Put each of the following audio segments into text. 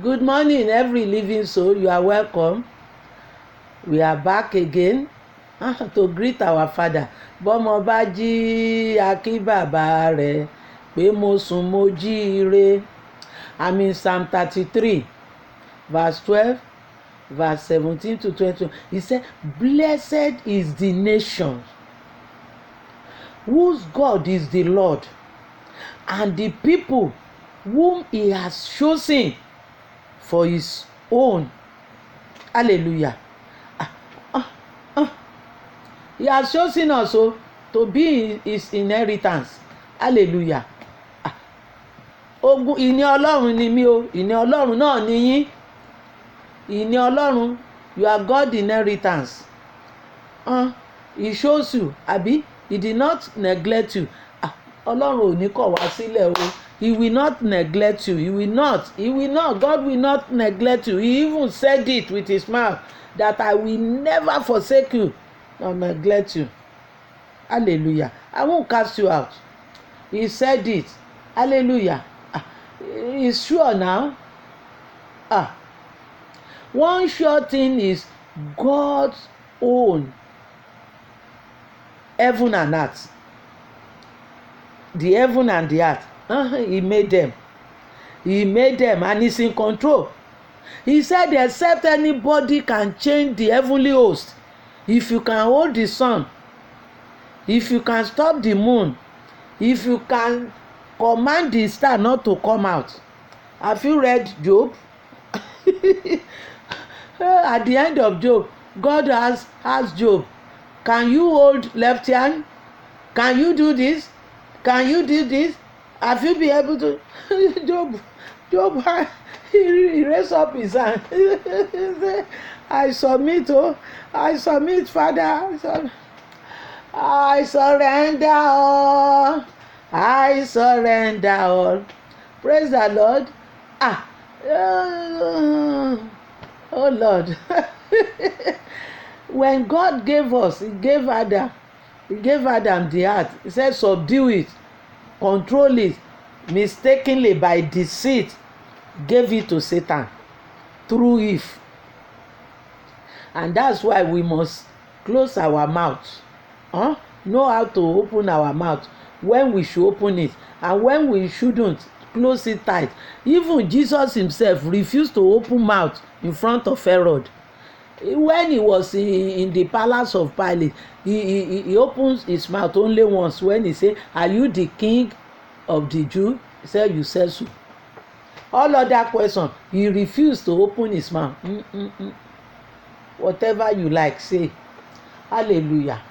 Good morning, every living soul. You are welcome. We are back again to greet our Father. Bọ́mọ bá jí a kí bàbá rẹ̀ pé mo sùn mo jíire. I'm in Psalm 33, verse 12, verse 17 to 20. He said, "Blessed is the nation whose God is the Lord, and the people whom he has chosen for his own." Hallelujah. He has chosen us to be his inheritance. Hallelujah. Ogun ìní Ọlọ́run ni mí o, ìní Ọlọ́run náà ni yín. Ìní Ọlọ́run, you are God's inheritance. He shows you, àbí? He did not neglect you. Ọlọ́run ò ní kọ̀ wá sílẹ̀ o. He will not neglect you. He will not. God will not neglect you. He even said it with his mouth that I will never forsake you nor neglect you. Hallelujah. I won't cast you out. He said it. Hallelujah. It's sure now. One sure thing is God's own heaven and earth. The heaven and the earth. He made them. He made them and he's in control. He said except anybody can change the heavenly host, if you can hold the sun, if you can stop the moon, if you can command the star not to come out. Have you read Job? At the end of Job, God has asked Job, can you hold left hand? Can you do this? Can you do this? Have you been able to? Job, he raised up his hand. I submit, Father. I surrender all. I surrender all. Praise the Lord. Oh Lord. When God gave us, he gave Adam the earth. He said, subdue it, control it. Mistakenly, by deceit, gave it to Satan through Eve. And that's why we must close our mouth. Know how to open our mouth, when we should open it and when we shouldn't, close it tight. Even Jesus himself refused to open mouth in front of Herod. When he was in the palace of Pilate, he opens his mouth only once when he said, are you the king of the Jews? He said, you said so. All other questions, he refused to open his mouth. Whatever you like, say. Hallelujah.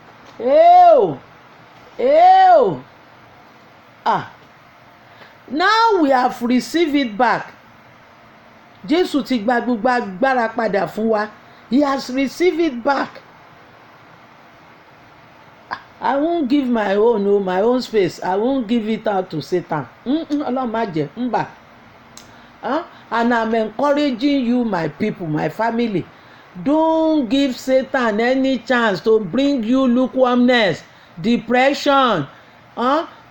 Now we have received it back. Jésù ti gba gbogbo agbára padà fún wa. He has received it back. I won't give my own space. I won't give it out to Satan. Ọlọ́run má jẹ́ mbà. And I'm encouraging you, my people, my family. Don't give Satan any chance to bring you lukewarmness, depression,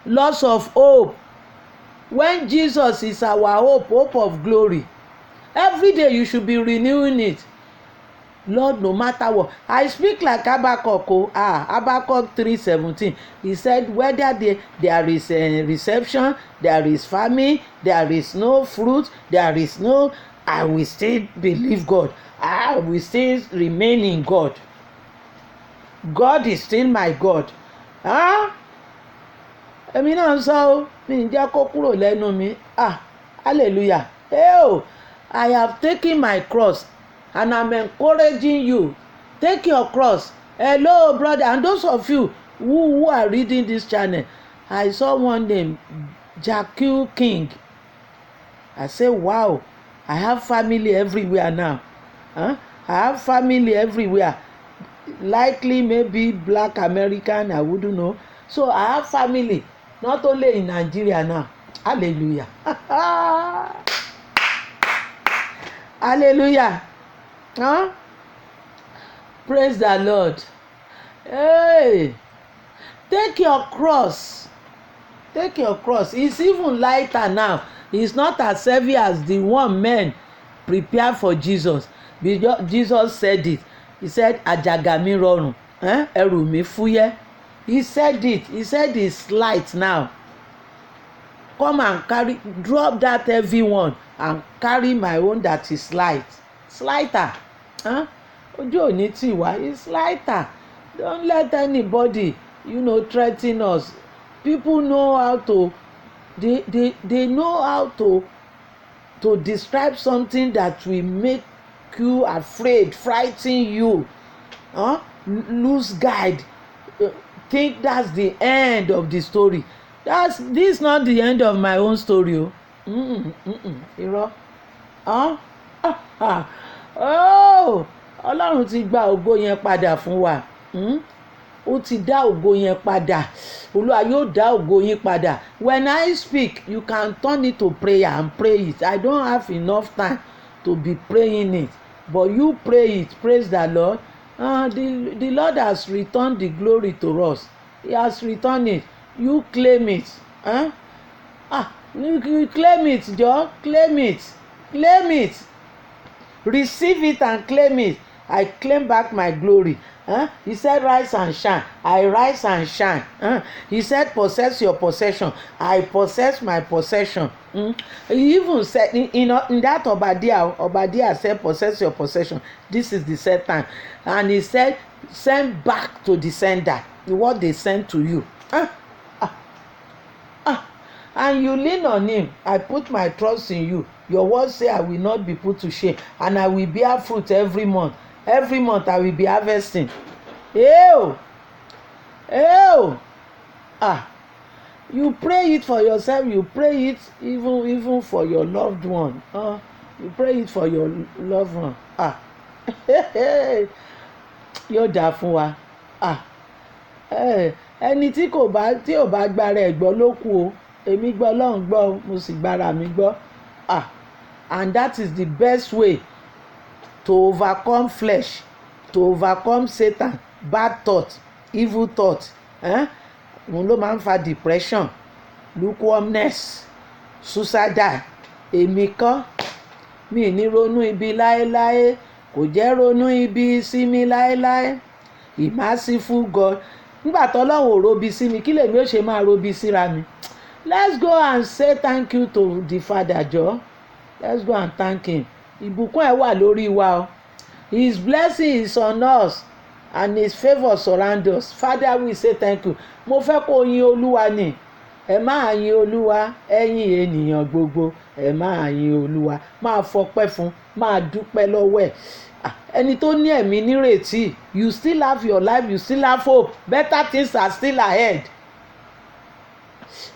loss of hope. When Jesus is our hope of glory, every day you should be renewing it. Lord, no matter what. I speak like Habakkuk. Habakkuk 3:17. He said, whether there is a reception, there is famine, there is no fruit, there is no, I will still believe God. I will still remain in God. God is still my God. Èmi náà ń sọ ọ́, mi ń jẹ́ kó kúrò lẹ́nu mi. Hallelujah. I have taken my cross and I'm encouraging you. Take your cross. Hello, brother. And those of you who are reading this channel, I saw one name, Jackie King. I say, wow, I have family everywhere now. I have family everywhere. Likely maybe Black American, I wouldn't know. So I have family, not only in Nigeria now. Hallelujah. Hallelujah. Praise the Lord. Hey, take your cross. Take your cross. It's even lighter now. It's not as heavy as the one men prepare for Jesus. Jesus said it. He said àjàgà mi rọrùn, ẹrù mi fúyẹ́. He said it. He said it's light now. Come and carry, drop that heavy one and carry my own that is light. It's lighter. Ojú òní tì wá. It's lighter. Don't let anybody, threaten us. People know how to, they know how to describe something that will make you afraid, frighten you, lose guide, think that's the end of the story. This is not the end of my own story. Irọ́. Ọlọ́run ti gba ògo yẹn padà fún wa. Ó ti dá ògo yẹn padà. Olúwa yóò dá ògo yín padà. When I speak, you can turn it to prayer and pray it. I don't have enough time to be praying it, but you pray it. Praise the Lord. The Lord has returned the glory to us. He has returned it. You claim it. You claim it, Joe. Claim it. Claim it. Receive it and claim it. I claim back my glory. He said, rise and shine. I rise and shine. He said, possess your possession. I possess my possession. He even said, in that Obadiah said, possess your possession. This is the set time. And he said, send back to the sender what they sent to you. And you lean on him. I put my trust in you. Your word say I will not be put to shame, and I will bear fruit every month. Every month I will be harvesting. You pray it for yourself. You pray it even for your loved one. You pray it for your loved one. Yóò dà fún wa. Ẹni tí ò bá gbára ẹ̀ gbọ́ ló kù o. Èmi gbọ́ Ọlọ́run gbọ́, mo sì gbára mi gbọ́. And that is the best way to overcome flesh, to overcome Satan, bad thought, evil thought. Òun ló máa ń fa depression, lukewarmness, suicidal. Èmi kọ́, mi ní ronú ibi láéláé, kò jẹ́ ronú ibi sí mi láéláé. Merciful God. Nígbà t'Ọlọ́run ò robi sí mi, kí lèmi ó ṣe máa robi síra mi? Let's go and say thank you to the Father, Joe. Let's go and thank him. Ìbùkún ẹ̀ wà lórí wa o. His blessing is on us and his favour surround us. Father, we say thank you. Mo fẹ́ kó yin Olúwa ni. Ẹ máa yin Olúwa, ẹ̀yin ènìyàn gbogbo. Ẹ máa yin Olúwa. Máa fọpẹ́ fún, máa dúpẹ́ lọ́wọ́ ẹ̀. Ẹni tó ní ẹ̀mí nírètí, you still have your life, you still have hope. Better things are still ahead.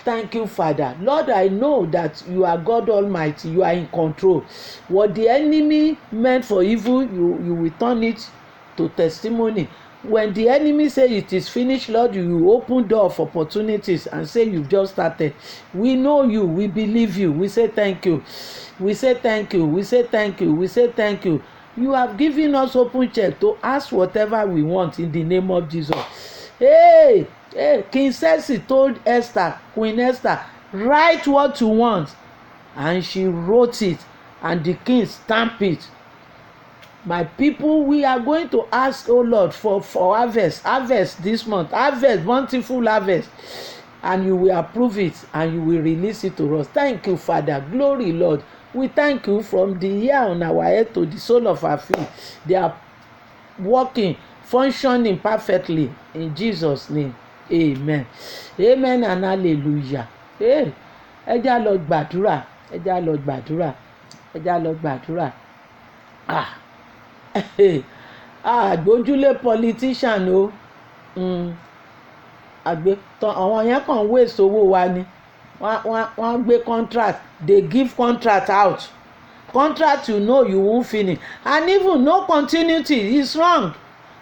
Thank you, Father. Lord, I know that you are God Almighty. You are in control. What the enemy meant for evil, you will turn it to testimony. When the enemy say it is finished, Lord, you will open door of opportunities and say you've just started. We know you. We believe you. We say thank you. We say thank you. We say thank you. We say thank you. You have given us open check to ask whatever we want in the name of Jesus. Hey, King Cersei told Queen Esther, write what you want. And she wrote it, and the king stamped it. My people, we are going to ask, oh Lord, for harvest this month, harvest, bountiful harvest. And you will approve it, and you will release it to us. Thank you, Father. Glory, Lord. We thank you from the hair on our head to the sole of our feet. They are working, functioning perfectly. In Jesus' name. Amen. Amen and hallelujah. Ẹ já lọ gbàdúrà. Ẹ já lọ gbàdúrà. Ẹ já lọ gbàdúrà. Àgbójúlé politician o. Àwọn yẹn kàn waste owó wa ni. Wọ́n gbé contract. They give contract out. Contract you won't finish. And even no continuity is wrong.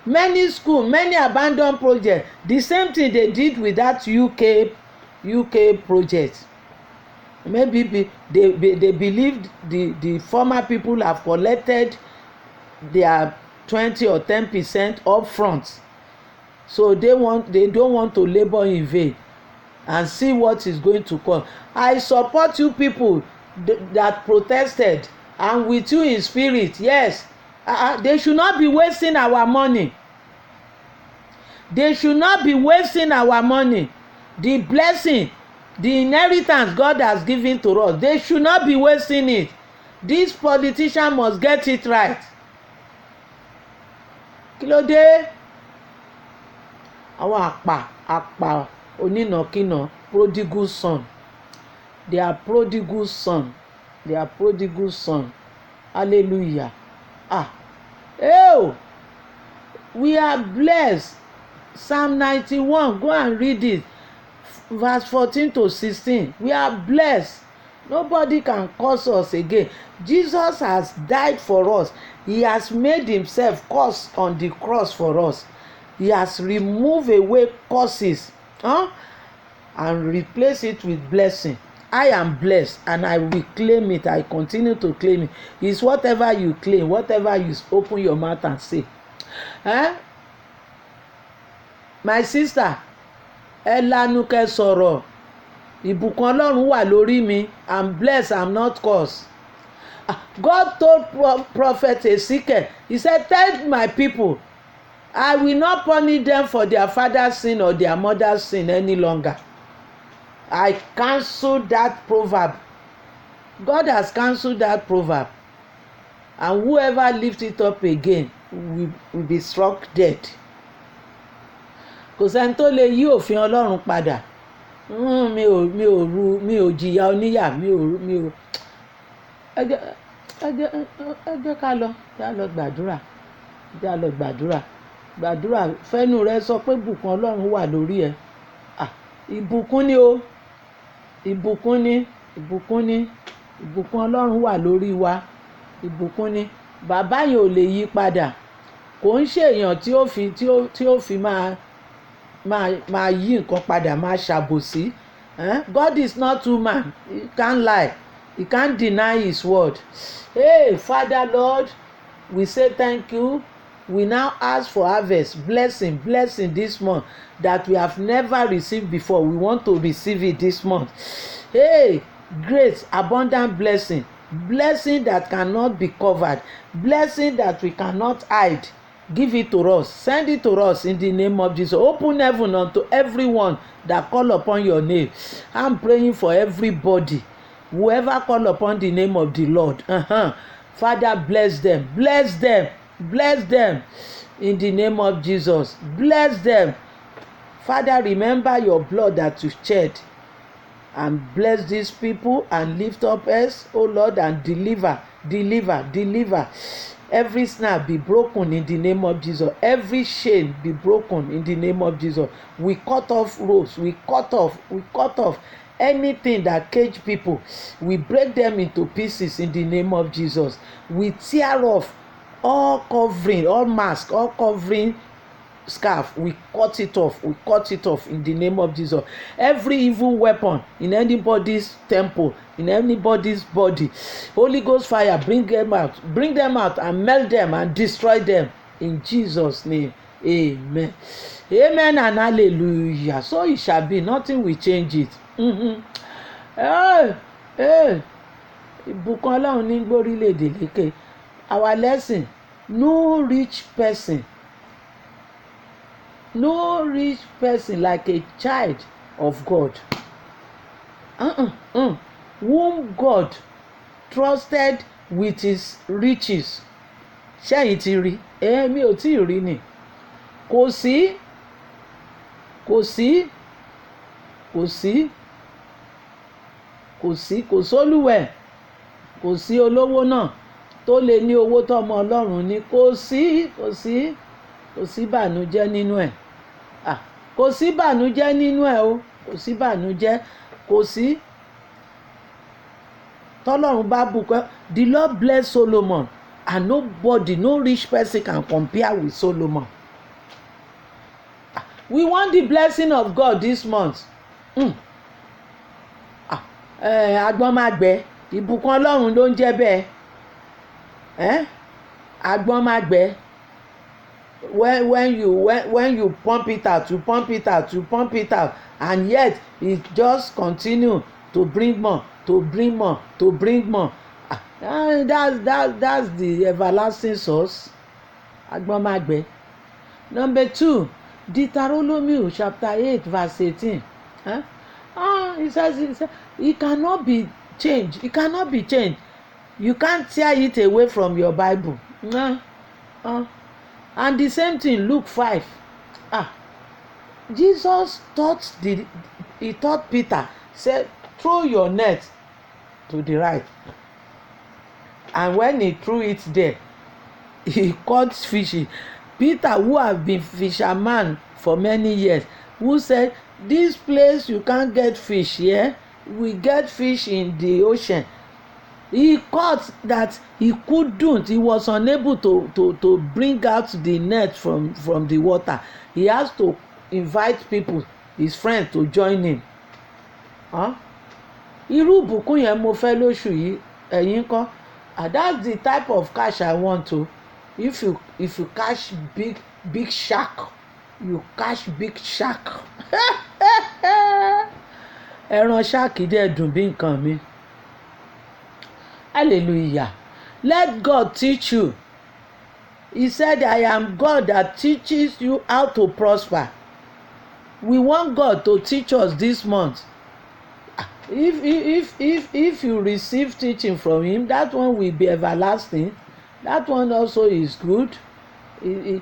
Many schools, many abandoned projects. The same thing they did with that UK project. Maybe they believed the former people have collected their 20 or 10% upfront. So they don't want to labor in vain and see what is going to come. I support you people that protested and with you in spirit. Yes, they should not be wasting our money. They should not be wasting our money. The blessing, the inheritance God has given to us, they should not be wasting it. This politician must get it right. Kí ló dé? Àwọn àpà onínàkínà, prodigal son. They are prodigal son. They are prodigal son. Hallelujah. We are blessed. Psalm 91, go and read it. Verse 14 to 16. We are blessed. Nobody can curse us again. Jesus has died for us. He has made himself curse on the cross for us. He has removed away curses, and replaced it with blessing. I am blessed and I will claim it. I continue to claim it. It's whatever you claim, whatever you open your mouth and say. My sister, ẹ lanu kẹ́ sọ̀rọ̀. Ìbùkún Ọlọ́run wà lórí mi. I'm blessed, I'm not cursed. God told prophet Ezekiel, he said, tell my people, I will not punish them for their father's sin or their mother's sin any longer. I cancel that proverb. God has cancelled that proverb. And whoever lifts it up again will be struck dead. Kò sẹ́ni tó lè yí òfin Ọlọ́run padà. Mi ò jìyà oníyà, ẹ jẹ́ ká lọ gbàdúrà. Gbàdúrà fẹ́nu rẹ sọ pé ìbùkún Ọlọ́run wà lórí ẹ. Ìbùkún ni o. Ìbùkún ni ìbùkún Ọlọ́run wà lórí wa. Ìbùkún ni bàbá yẹn ò lè yí padà. Kò ń ṣèyàn tí ó fi máa yí nǹkan padà, máa ṣàbòsí. God is not human. He can't lie. He can't deny his word. Hey, Father Lord, we say thank you. We now ask for harvest, blessing this month that we have never received before. We want to receive it this month. Hey, great, abundant blessing that cannot be covered, blessing that we cannot hide. Give it to us. Send it to us in the name of Jesus. Open heaven unto everyone that call upon your name. I'm praying for everybody. Whoever call upon the name of the Lord. Father, bless them in the name of Jesus. Bless them. Father, remember your blood that you shed, and bless these people and lift up us, oh Lord, and deliver. Every snare be broken in the name of Jesus. Every chain be broken in the name of Jesus. We cut off ropes. We cut off anything that cage people. We break them into pieces in the name of Jesus. We tear off all covering, all mask, all covering scarf. We cut it off in the name of Jesus. Every evil weapon in anybody's temple, in anybody's body, Holy Ghost fire, bring them out and melt them and destroy them in Jesus' name. Amen and hallelujah. So it shall be. Nothing will change it. Ìbùkún Ọlọ́run ní gbórílẹ̀-èdè lékè. Our lesson: no rich person like a child of God, whom God trusted with his riches. Ṣẹ́yìn ti rí? Mi ò tí ì rí ni. Kò sólúwẹ̀, kò sí olówó náà tó lè ní owó tọ́mọ Ọlọ́run ní. Kò sí ìbànújẹ́ nínú ẹ̀. Kò sí ìbànújẹ́ nínú ẹ̀ o. Kò sí. Tọ́lọ́run bá bùkún. The Lord bless Solomon, and no rich person can compare with Solomon. We want the blessing of God this month. Agbọ́n má gbẹ. Ìbùkún Ọlọ́run ló ń jẹ́ bẹ́ẹ̀. Agbọ́n má gbẹ. When you pump it out, and yet it just continue to bring more. That's the everlasting source. Agbomagbe. Number 2, Deuteronomy chapter 8 verse 18. It says it cannot be changed. It cannot be changed. You can't tear it away from your Bible. And the same thing, Luke 5. Jesus taught Peter, said, throw your net to the right. And when he threw it there, he caught fish. Peter, who have been fisherman for many years, who said, this place you can't get fish here, we get fish in the ocean. He caught that he couldn't, he was unable to bring out the net from the water. He has to invite people, his friends, to join him. Irú ìbùkún yẹn mo fẹ́ lóṣù yìí, ẹ̀yin kọ́. That's the type of cash I want to. If you cash big shark, you cash big shark. Ẹran shark dẹ̀ dùn bí nǹkan mi. Hallelujah. Let God teach you. He said, I am God that teaches you how to prosper. We want God to teach us this month. If you receive teaching from him, that one will be everlasting. That one also is good. He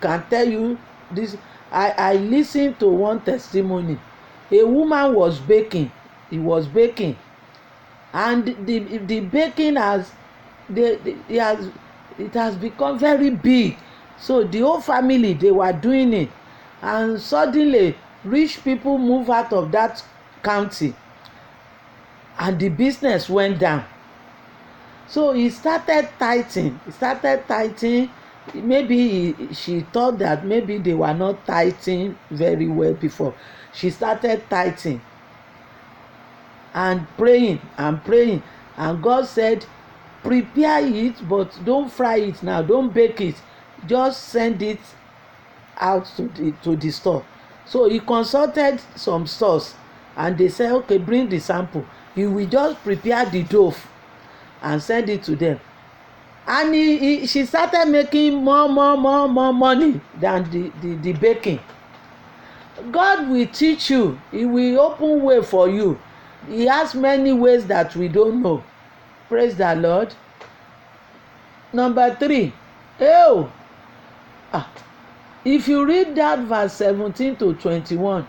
can tell you this. I listened to one testimony. A woman was baking. He was baking. And the baking it has become very big. So the whole family, they were doing it. And suddenly, rich people move out of that county. And the business went down. So he started tithing. Maybe she thought that maybe they were not tithing very well before. She started tithing and praying. And God said, prepare it, but don't fry it now. Don't bake it. Just send it out to the store. So he consulted some stores, and they said, okay, bring the sample. He will just prepare the dough and send it to them. And she started making more money than the baking. God will teach you. He will open way for you. He has many ways that we don't know. Praise the Lord. Number 3. If you read that verse 17 to 21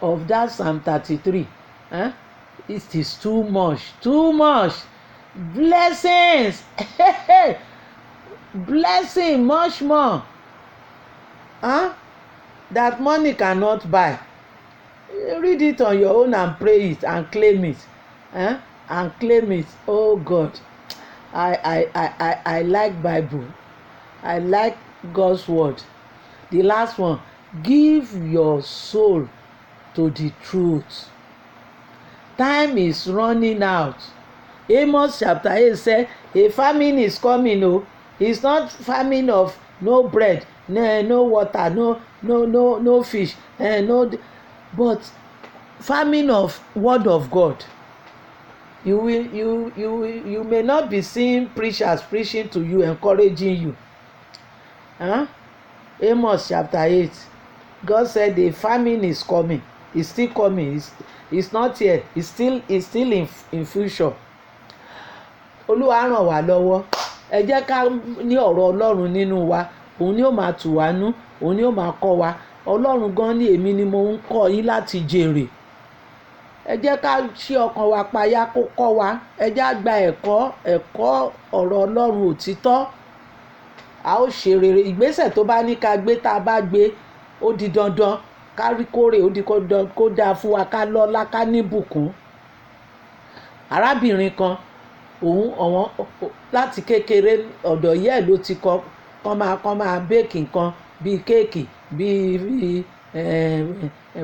of that Psalm 33, it is too much. Blessings. Blessing much more. That money cannot buy. Read it on your own and pray it and claim it. And claim it. Oh God. I like Bible. I like God's word. The last one, give your soul to the truth. Time is running out. Amos chapter 8 said, a famine is coming. No, it's not famine of no bread, no water, no fish, but famine of word of God. You may not be seeing preachers preaching to you, encouraging you. Amos chapter 8. God said the famine is coming. It's still coming. It's not here. It's still in future. Olúwa ràn wá lọ́wọ́. Ẹ jẹ́ ká ní ọ̀rọ̀ Ọlọ́run nínú wa. Òun ni ó máa tù wá nú. Òun ni ó máa kọ́ wa. Ọlọ́run gan ní èmi ni mo ń kọ́ yín láti jèrè. Ẹ jẹ́ ká ṣí ọkàn wa payá kó kọ́ wa. Ẹ jẹ́ á gba ẹ̀kọ́ ọ̀rọ̀ Ọlọ́run òtítọ́. A ó ṣe rere. Ìgbésẹ̀ tó bá ní ká gbé, tá a bá gbé, ó di dandan ká rí kórè, ó di dandan kó dáa fún wa, ká lọ́lá, ká níbùkún. Arábìnrin kan, òun láti kékeré ọ̀dọ̀ ìyá ẹ̀ ló ti kọ́ kán máa bake nǹkan bíi kéèkì, bíi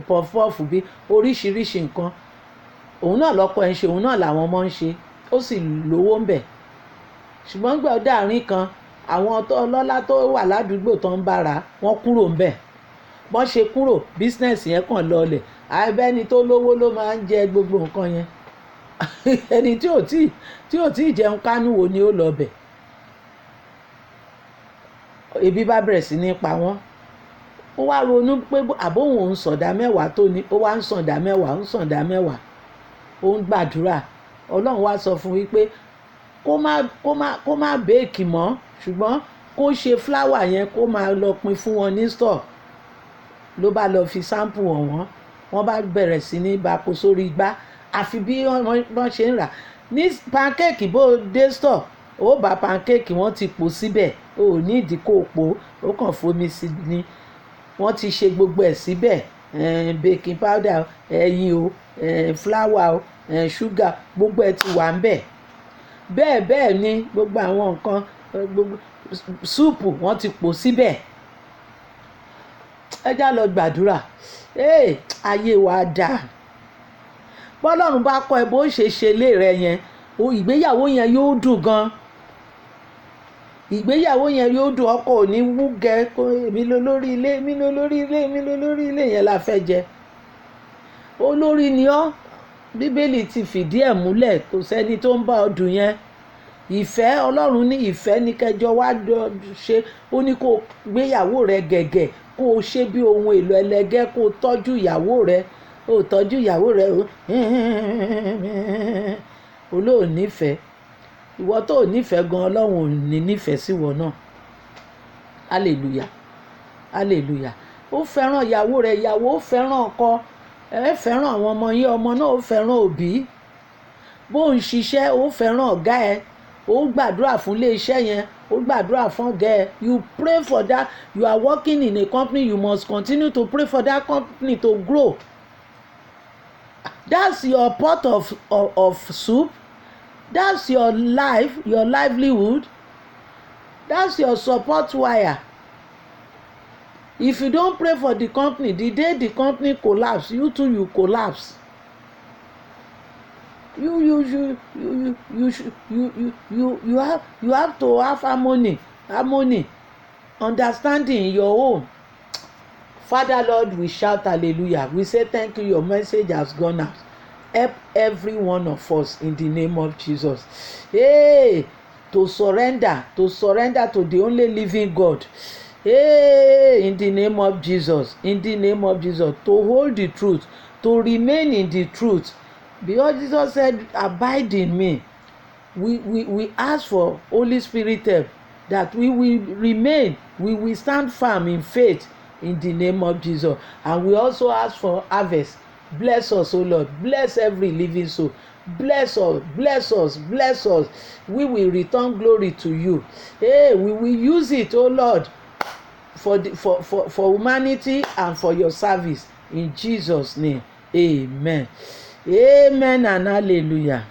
pọfupọ́ọ̀fù, bíi oríṣiríṣi nǹkan. Òun náà lọ́kọ ẹ̀ ń ṣe, òun náà làwọn ọmọ ń ṣe, ó sì lówó ń bẹ̀. Ṣùgbọ́n gbà dáàrin kan, àwọn ọlọ́lá tó wà ládùúgbò tó ń bára wọn kúrò ń bẹ̀. Bọ́n ṣe kúrò, business yẹn kàn lọlẹ̀. Àìbẹ́ni tó lówó ló máa ń jẹ gbogbo nǹkan yẹn. ẹni tí ò tí jẹun kánú wo ni ó lọ bẹ̀. Ebi bá bẹ̀rẹ̀ sí ní pa wọ́n. Ó wá ronú pé àbóhùn òun sọ̀dá mẹ́wàá tó ní, ó wá ń sọ̀dá mẹ́wàá ó ń gbàdúrà. Ọlọ́run wá sọ fún wípé kó má bẹ́ẹ̀kì mọ́, ṣùgbọ́n kó ṣe fúláwà yẹn kó máa lọ pín fún wọn ní store. Ló bá lọ fi sáǹpù hàn wọ́n bá bẹ̀rẹ̀ sí ní bá kó sórí igbá àfi bí wọ́n ṣe ń rà. Ní pancake bó dé store ó bá pancake wọ́n ti pò síbẹ̀, ó ní ìdí kó pò, ó kàn fomi sí ni. Wọ́n ti ṣe gbogbo ẹ̀ síbẹ̀, baking powder, ẹyin o, flour o, ṣúgà, gbogbo ẹ̀ ti wà ń bẹ̀. Bẹ́ẹ̀ ni gbogbo àwọn nǹkan, gbogbo súùpù wọ́n ti pò síbẹ̀. Ẹ já lọ gbàdúrà. Ayé wa dáa. Bọ́lọ́run bá kọ́ ẹ bó ṣe ṣe ilé rẹ yẹn, ìgbéyàwó yẹn yóò dùn gan. Ìgbéyàwó yẹn yóò dùn, ọkọ ò ní wúgẹ kó èmi lólórí ilé yẹn la fẹ́ jẹ. Olórí ni ọ́. Bíbélì ti fìdí ẹ̀ múlẹ̀, kò sẹ́ni tó ń bá ọ dùn yẹn. Ìfẹ́, Ọlọ́run ní ìfẹ́ ní kẹjọ wá ṣe. Ó ní kó gbéyàwó rẹ gẹ̀gẹ̀, kó o ṣe bí ohun èlò ẹlẹgẹ́, kó o tọ́jú ìyàwó rẹ. O tọ́jú ìyàwó rẹ o lóò nífẹ̀ẹ́. Ìwọ tó ò nífẹ̀ẹ́ gan, Ọlọ́run ò ní nífẹ̀ẹ́ sí ìwọ náà. Hallelujah, hallelujah. Ó fẹ́ràn ìyàwó rẹ̀, ìyàwó fẹ́ràn ọkọ, ẹ fẹ́ràn àwọn ọmọ yín, ọmọ náà ó fẹ́ràn òbí. Bó ń ṣiṣẹ́ ó fẹ́ràn ọ̀gá ẹ, ó gbàdúrà fún ilé iṣẹ́ yẹn, ó gbàdúrà fún ọ̀gá ẹ. You pray for that. You are working in a company, you must continue to pray for that company to grow. That's your pot of soup. That's your life, your livelihood. That's your support wire. If you don't pray for the company, the day the company collapse, you too you collapse. You have to have harmony, understanding in your home. Father Lord, we shout hallelujah. We say thank you, your message has gone out. Help every one of us in the name of Jesus. To surrender to the only living God. In the name of Jesus, to hold the truth, to remain in the truth. Because Jesus said, abide in me. We ask for Holy Spirit help, that we will remain, we will stand firm in faith in the name of Jesus. And we also ask for harvest. Bless us, O Lord. Bless every living soul. Bless us. We will return glory to you. We will use it, O Lord, for humanity and for your service. In Jesus' name, amen. Amen and hallelujah.